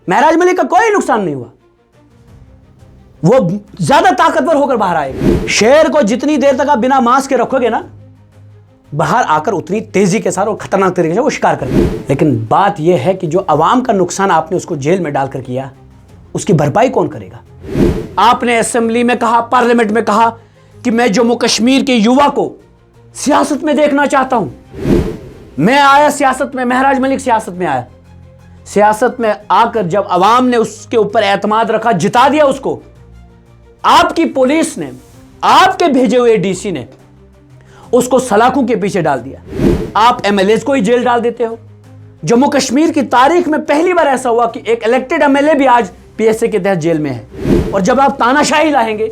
महराज मलिक का कोई नुकसान नहीं हुआ, वो ज्यादा ताकतवर होकर बाहर आएगा। शेर को जितनी देर तक आप बिना मांस के रखोगे ना, बाहर आकर उतनी तेजी के साथ और खतरनाक तरीके से वो शिकार करेगा। लेकिन बात यह है कि जो अवाम का नुकसान आपने उसको जेल में डालकर किया, उसकी भरपाई कौन करेगा? आपने असेंबली में कहा, पार्लियामेंट में कहा कि मैं जम्मू कश्मीर के युवा को सियासत में देखना चाहता हूं। मैं आया सियासत में, महराज मलिक सियासत में आया। सियासत में आकर जब अवाम ने उसके ऊपर एतमाद रखा, जिता दिया उसको, आपकी पुलिस ने, आपके भेजे हुए डीसी ने उसको सलाखों के पीछे डाल दिया। आप एमएलए को ही जेल डाल देते हो। जम्मू कश्मीर की तारीख में पहली बार ऐसा हुआ कि एक इलेक्टेड एमएलए भी आज पीएसए के तहत जेल में है। और जब आप तानाशाही लाएंगे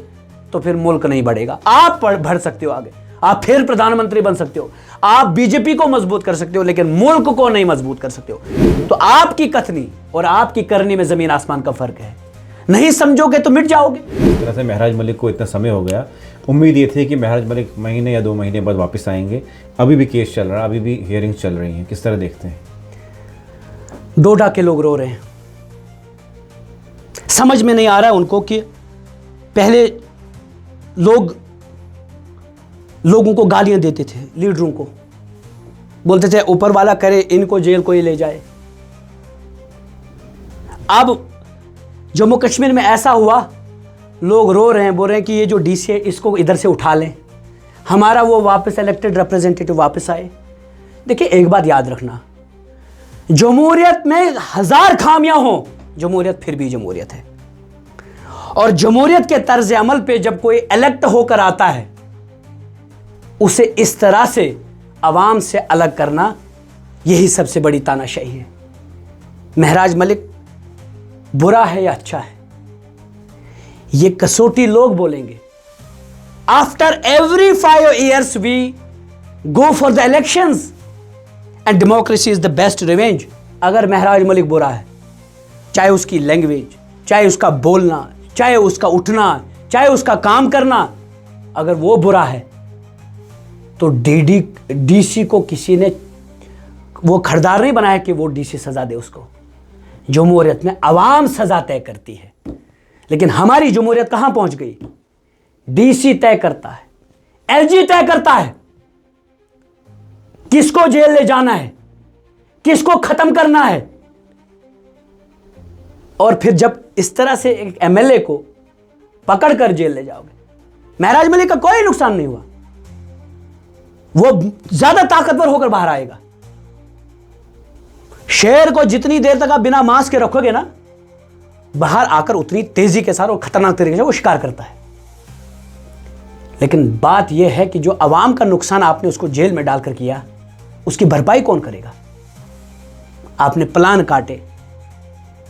तो फिर मुल्क नहीं बढ़ेगा। आप बढ़ सकते हो आगे, आप फिर प्रधानमंत्री बन सकते हो, आप बीजेपी को मजबूत कर सकते हो, लेकिन मुल्क को नहीं मजबूत कर सकते हो। तो आपकी कथनी और आपकी करनी में जमीन आसमान का फर्क है। नहीं समझोगे तो मिट जाओगे। इस तरह से महराज मलिक को इतना समय हो गया, उम्मीद ये थी कि महराज मलिक महीने या 2 महीने बाद वापस आएंगे। अभी भी केस चल रहा है, अभी भी हियरिंग चल रही हैं, किस तरह देखते हैं? डोडा के लोग रो रहे हैं। समझ में नहीं आ रहा है उनको कि पहले लोगों को गालियां देते थे, लीडरों को बोलते थे ऊपर वाला करे, इनको जेल को ही ले जाए। अब जम्मू कश्मीर में ऐसा हुआ, लोग रो रहे हैं, बोल रहे हैं कि ये जो डीसी है इसको इधर से उठा लें, हमारा वो वापस इलेक्टेड रिप्रेजेंटेटिव वापस आए। देखिए एक बात याद रखना, जमहूरियत में 1000 खामियां हो, जमहूरियत फिर भी जमहूरियत है। और जमहूरियत के तर्ज अमल पे जब कोई इलेक्ट होकर आता है, उसे इस तरह से अवाम से अलग करना, यही सबसे बड़ी तानाशाही है। महराज मलिक बुरा है या अच्छा है, ये कसौटी लोग बोलेंगे। After every 5 years we go for the elections and democracy is the best revenge. अगर महराज मलिक बुरा है, चाहे उसकी लैंग्वेज, चाहे उसका बोलना, चाहे उसका उठना, चाहे उसका काम करना, अगर वो बुरा है तो डीसी को किसी ने वो खरीदार नहीं बनाया कि वो डीसी सजा दे उसको। जमहूरियत में अवाम सजा तय करती है, लेकिन हमारी जमहूरियत कहां पहुंच गई? डीसी तय करता है, एलजी तय करता है किसको जेल ले जाना है, किसको खत्म करना है। और फिर जब इस तरह से एक एमएलए को पकड़कर जेल ले जाओगे, महराज मलिक का कोई नुकसान नहीं हुआ, वो ज्यादा ताकतवर होकर बाहर आएगा। शेर को जितनी देर तक आप बिना मांस के रखोगे ना, बाहर आकर उतनी तेजी के साथ और खतरनाक तरीके से वो शिकार करता है। लेकिन बात यह है कि जो अवाम का नुकसान आपने उसको जेल में डालकर किया, उसकी भरपाई कौन करेगा? आपने प्लान काटे,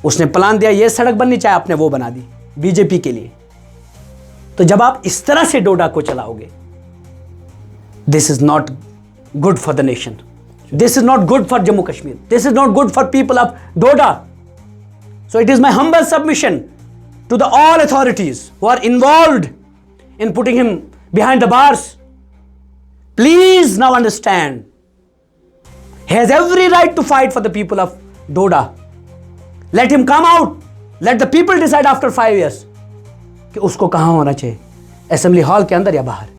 उसने प्लान दिया ये सड़क बननी चाहिए, आपने वो बना दी बीजेपी के लिए। तो जब आप इस तरह से डोडा को चलाओगे, this is not good for the nation, this is not good for Jammu Kashmir, this is not good for people of Doda. So it is my humble submission to the all authorities who are involved in putting him behind the bars. Please now understand, he has every right to fight for the people of Doda. Let him come out. Let the people decide after 5 years कि उसको कहां होना चाहिए, assembly hall के अंदर या बाहर।